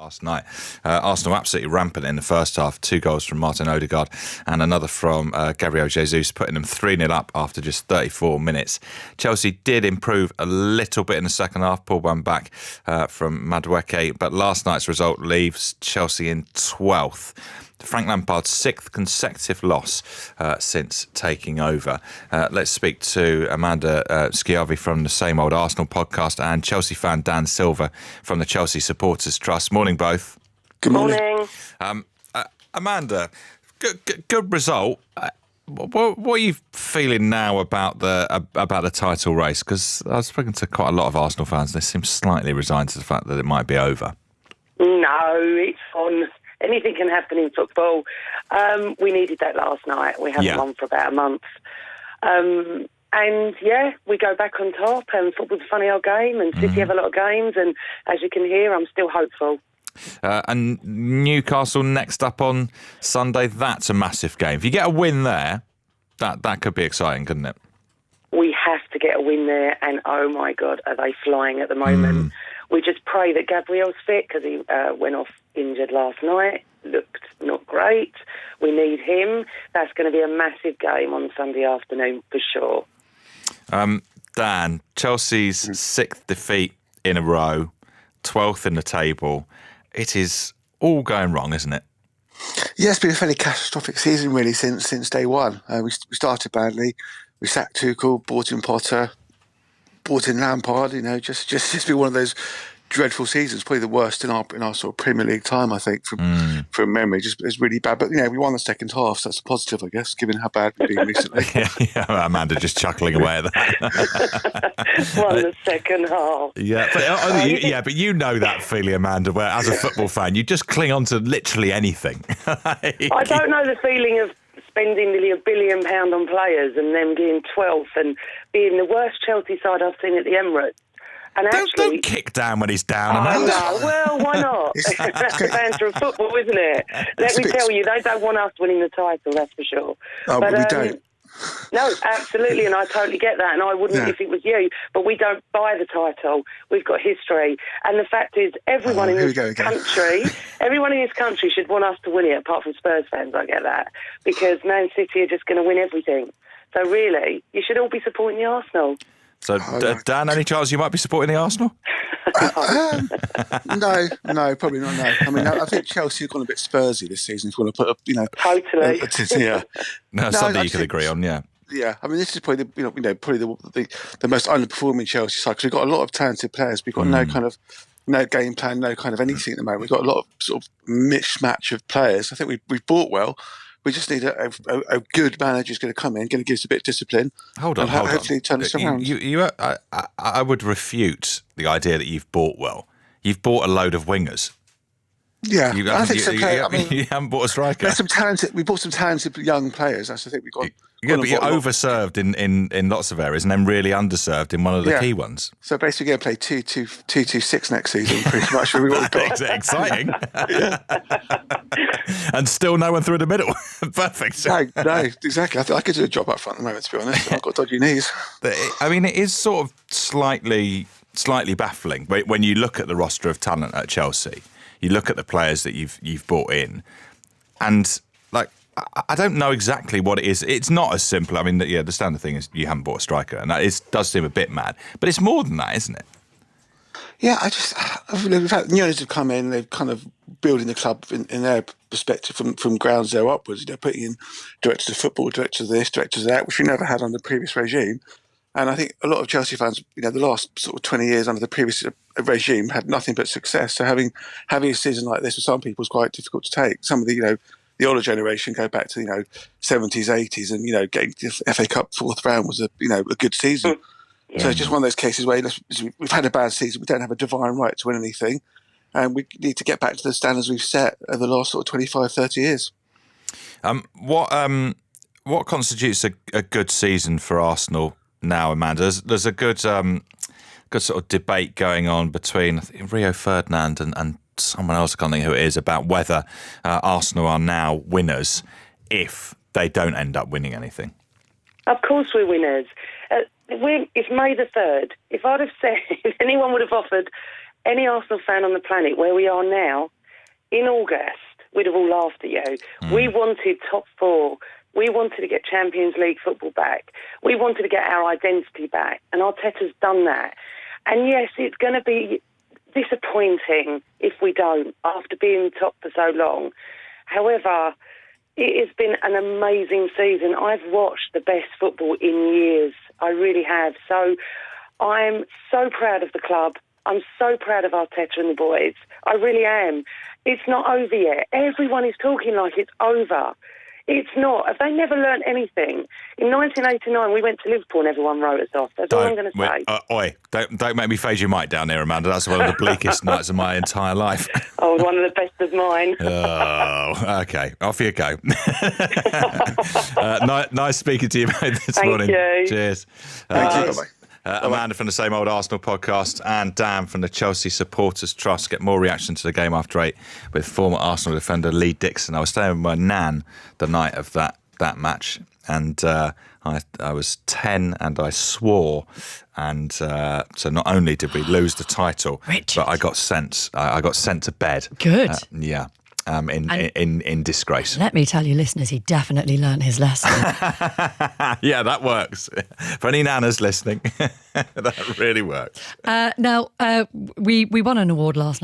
last night. Arsenal absolutely rampant in the first half. 2 goals from Martin Odegaard and another from Gabriel Jesus, putting them 3-0 up after just 34 minutes. Chelsea did improve a little bit in the second half, pulled one back from Madueke, but last night's result leaves Chelsea in 12th. Frank Lampard's 6th consecutive loss since taking over. Let's speak to Amanda Schiavi from the Same Old Arsenal podcast and Chelsea fan Dan Silver from the Chelsea Supporters Trust. Morning, both. Good morning. Amanda, good result. What are you feeling now about the title race? Because I've spoken to quite a lot of Arsenal fans. They seem slightly resigned to the fact that it might be over. No, it's on. Anything can happen in football. We needed that last night. We haven't won for about a month. And we go back on top, and football's a funny old game, and City have a lot of games, and as you can hear, I'm still hopeful. And Newcastle next up on Sunday, that's a massive game. If you get a win there, that could be exciting, couldn't it? We have to get a win there, and oh my God, are they flying at the moment. We just pray that Gabriel's fit, because he went off injured last night, looked not great. We need him. That's going to be a massive game on Sunday afternoon for sure. Dan, Chelsea's 6th defeat in a row, 12th in the table. It is all going wrong, isn't it? Yeah, it's been a fairly catastrophic season really since day one. We started badly. We sacked Tuchel, brought in Potter, brought in Lampard. Just been one of those dreadful seasons, probably the worst in our sort of Premier League time, I think, from memory. Just it's really bad. But we won the second half, so that's a positive, I guess, given how bad we've been recently. yeah, Amanda just chuckling away at that. Won the second half. But you know that feeling, Amanda, where as a football fan, you just cling on to literally anything. I don't know the feeling of spending nearly £1 billion on players and them being 12th and being the worst Chelsea side I've seen at the Emirates. And don't kick down when he's down, Amanda. No, well, why not? That's the banter of football, isn't it? Let me tell you, they don't want us winning the title, that's for sure. Oh, but we don't. No, absolutely, and I totally get that, and I wouldn't if it was you. But we don't buy the title. We've got history, and the fact is, everyone in this country should want us to win it. Apart from Spurs fans, I get that, because Man City are just going to win everything. So really, you should all be supporting the Arsenal. So, Dan, any chance you might be supporting the Arsenal? No, probably not. No, I mean, I think Chelsea have gone a bit Spursy this season. If you want to put up, totally. Something you could agree on. Yeah. Yeah, I mean, this is probably the most underperforming Chelsea side, because we've got a lot of talented players. We've got no game plan, no kind of anything at the moment. We've got a lot of sort of mismatch of players. I think we've bought well. We just need a good manager who's going to come in, going to give us a bit of discipline. Hold on. Hopefully turn us around. I would refute the idea that you've bought well. You've bought a load of wingers. Yeah, I think so. You haven't bought a striker. We bought some talented young players. That's the thing. But you're overserved in lots of areas and then really underserved in one of the key ones. So basically we're going to play 2-2-2-6 next season, pretty much. What we've got. Exciting. And still no one through the middle. Perfect. No, exactly. I think I could do a job up front at the moment, to be honest. I've got dodgy knees. I mean, it is sort of slightly baffling when you look at the roster of talent at Chelsea. You look at the players that you've brought in, and I don't know exactly what it is. It's not as simple. I mean, the standard thing is you haven't bought a striker, and that does seem a bit mad. But it's more than that, isn't it? Yeah, in fact, new owners have come in. They've kind of building the club in their perspective from ground zero upwards. Putting in directors of football, directors of this, directors of that, which we never had under the previous regime. And I think a lot of Chelsea fans, the last sort of 20 years under the previous regime had nothing but success. So having a season like this for some people is quite difficult to take. Some of the older generation go back to 70s, 80s, and getting the FA Cup fourth round was a good season. Yeah. So it's just one of those cases where we've had a bad season. We don't have a divine right to win anything, and we need to get back to the standards we've set over the last sort of 25, 30 years. What constitutes a good season for Arsenal now, Amanda? There's a good sort of debate going on between Rio Ferdinand and someone else, I can't think who it is, about whether Arsenal are now winners if they don't end up winning anything. Of course we're winners. It's May the 3rd. If I'd have said, if anyone would have offered any Arsenal fan on the planet where we are now in August, we'd have all laughed at you. We wanted top 4. We wanted to get Champions League football back. We wanted to get our identity back, and Arteta's done that. And yes, it's going to be disappointing if we don't, after being top for so long. However, it has been an amazing season. I've watched the best football in years. I really have. So I'm so proud of the club. I'm so proud of Arteta and the boys. I really am. It's not over yet. Everyone is talking like it's over. It's not. Have they never learnt anything? In 1989, we went to Liverpool and everyone wrote us off. That's all I'm going to say. Don't make me fade your mic down there, Amanda. That's one of the bleakest nights of my entire life. Oh, one of the best of mine. Oh, okay. Off you go. Nice speaking to you both this morning. Thank you. Cheers. Thank you. Bye-bye. Amanda from the Same Old Arsenal podcast and Dan from the Chelsea Supporters Trust. Get more reaction to the game after 8 with former Arsenal defender Lee Dixon. I was staying with my nan the night of that match, and I was 10 and I swore, and so not only did we lose the title, Richard. but I got sent to bed. Good. Yeah. In disgrace. Let me tell you, listeners, he definitely learnt his lesson. Yeah, that works. For any nanas listening, that really works. Now, we won an award last night.